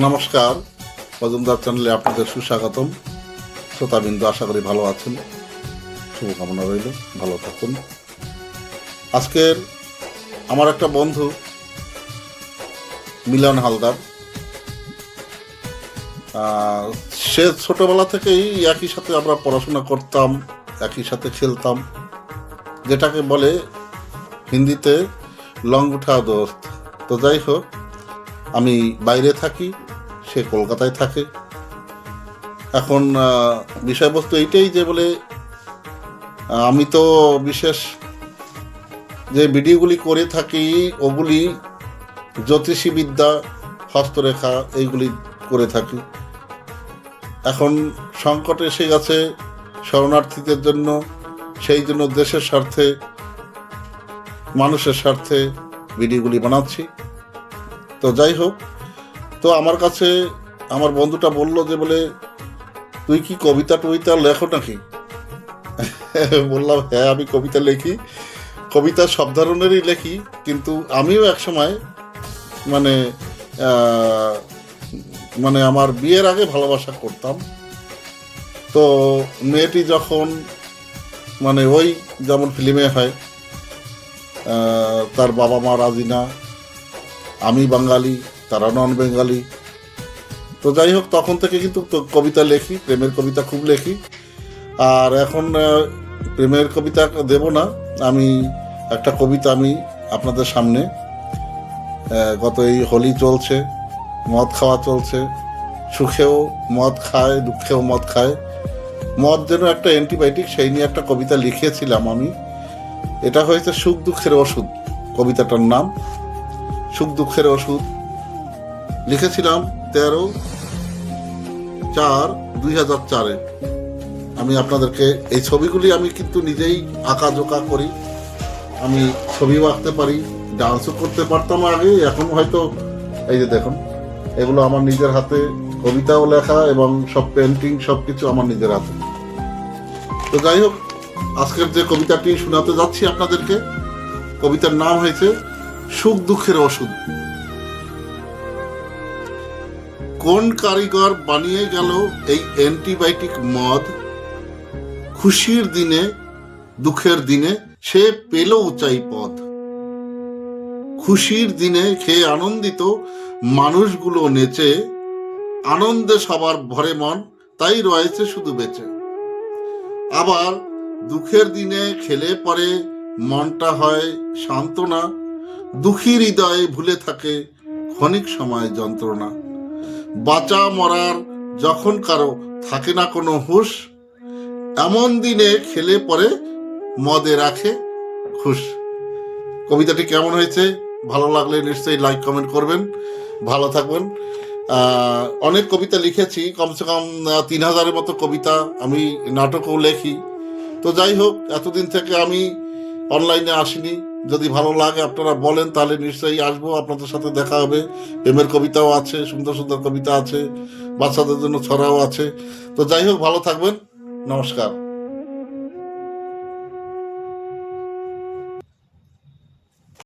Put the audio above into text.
নমস্কার, মজুমদার চ্যানেলে আপনাদের সুস্বাগতম। শ্রোতাবিন্দু, আশা করি ভালো আছেন। শুভকামনা রইল, ভালো থাকুন। আজকের আমার একটা বন্ধু মিলন হালদার, সে ছোটবেলা থেকেই একই সাথে আমরা পড়াশোনা করতাম, একই সাথে খেলতাম, যেটাকে বলে হিন্দিতে লং উঠা দোস্ত। তো যাই হোক, আমি বাইরে থাকি, সে কলকাতায় থাকে। এখন বিষয়বস্তু এইটাই যে বলে আমি তো বিশেষ যে ভিডিওগুলি করে থাকি ওগুলি জ্যোতিষী বিদ্যা, হস্তরেখা এইগুলি করে থাকি। এখন সংকট এসে গেছে শরণার্থীদের জন্য, সেই জন্য দেশের স্বার্থে, মানুষের স্বার্থে ভিডিওগুলি বানাচ্ছি। তো যাই হোক, তো আমার কাছে আমার বন্ধুটা বলল যে বলে তুই কি কবিতা টবিতা লেখো নাকি? বললাম হ্যাঁ, আমি কবিতা লিখি, কবিতা সব ধরনেরই লিখি, কিন্তু আমিও একসময় মানে মানে আমার বিয়ের আগে ভালোবাসা করতাম। তো মেয়েটি যখন মানে ওই যেমন ফিল্মে হয়, তার বাবা মা রাজি না, আমি বাঙালি, তারা নন বেঙ্গালি। তো যাই হোক, তখন থেকে কিন্তু কবিতা লেখি, প্রেমের কবিতা খুব লেখি। আর এখন প্রেমের কবিতা দেব না, আমি একটা কবিতা আমি আপনাদের সামনে, গত এই হোলি চলছে, মদ খাওয়া চলছে, সুখেও মদ খায়, দুঃখেও মদ খায়, মদ যেন একটা অ্যান্টিবায়োটিক, সেই নিয়ে একটা কবিতা লিখেছিলাম আমি। এটা হয়েছে সুখ দুঃখের ওষুধ, কবিতাটার নাম সুখ দুঃখের ওষুধ। লিখেছিলাম 13/4/2004। আমি আপনাদেরকে এই ছবিগুলি আমি কিন্তু নিজেই আঁকাঝোঁকা করি, আমি ছবিও আঁকতে পারি, ডান্সও করতে পারতাম আগে, এখন হয়তো এই যে দেখুন, এগুলো আমার নিজের হাতে, কবিতাও লেখা এবং সব পেন্টিং সব কিছু আমার নিজের হাতে। তো যাই হোক, আজকের যে কবিতাটি শোনাতে যাচ্ছি আপনাদেরকে, কবিতার নাম হয়েছে সুখ দুঃখের ওষুধ। কোন কারিগর বানিয়ে গেল এই অ্যান্টিবায়োটিক মদ? খুশির দিনে দুঃখের দিনে সে পেল উঁচাই পদ। খুশির দিনে খেয়ে আনন্দিত মানুষগুলো নেচে, আনন্দে সবার ভরে মন, তাই রয়েছে শুধু বেঁচে। আবার দুঃখের দিনে খেলে পরে মনটা হয় সান্ত্বনা, দুঃখী হৃদয়ে ভুলে থাকে ক্ষণিক সময় যন্ত্রণা। বাঁচা মরার যখন কারো থাকে না কোনো হুঁশ, এমন দিনে খেলে পরে মদে রাখে খুশ। কবিতাটি কেমন হয়েছে? ভালো লাগলে নিশ্চয়ই লাইক কমেন্ট করবেন। ভালো থাকবেন। অনেক কবিতা লিখেছি, কমসে কম 3000-এর মতো কবিতা, আমি নাটকও লেখি। তো যাই হোক, এতদিন থেকে আমি অনলাইনে আসিনি। যদি ভালো লাগে আপনারা বলেন, তাহলে নিশ্চয়ই আসবো, আপনাদের সাথে দেখা হবে। প্রেমের কবিতাও আছে, সুন্দর সুন্দর কবিতা আছে, বাচ্চাদের জন্য ছড়াও আছে। তো যাই হোক, ভালো থাকবেন। নমস্কার।